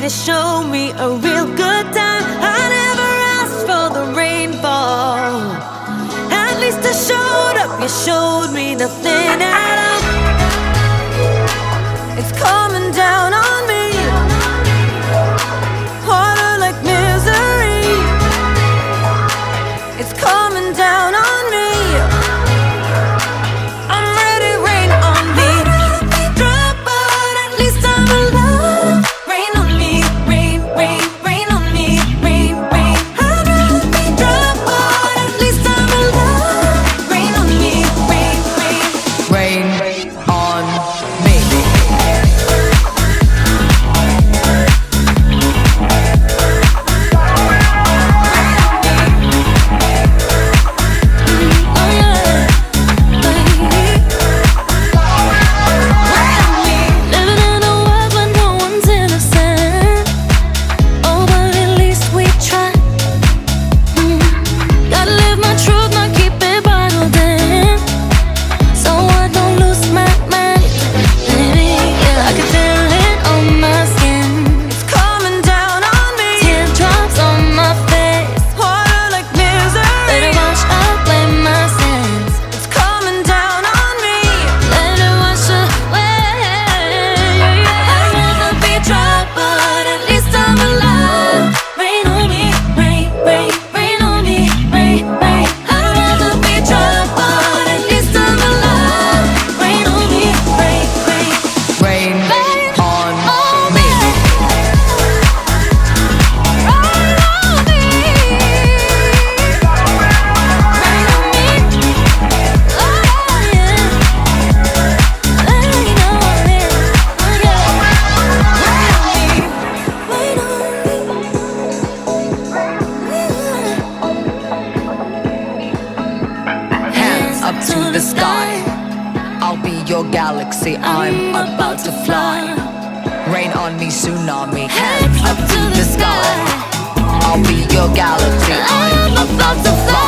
to show me a real good time. I never asked for the rainfall. At least I showed up, you showed me nothing at all. It's coming down on me, harder like misery. It's coming down on me. I'm ready, rain on me. Drop, but at least I'm alive. Rain on me, rain, rain, rain on me, rain, rain. I'd rather be drop, but at least I'm alive. Rain on me, rain, rain. Rain on me. Up to the sky, I'll be your galaxy, I'm about to fly. Rain on me, tsunami, hands up to the sky. I'll be your galaxy, I'm about to fly.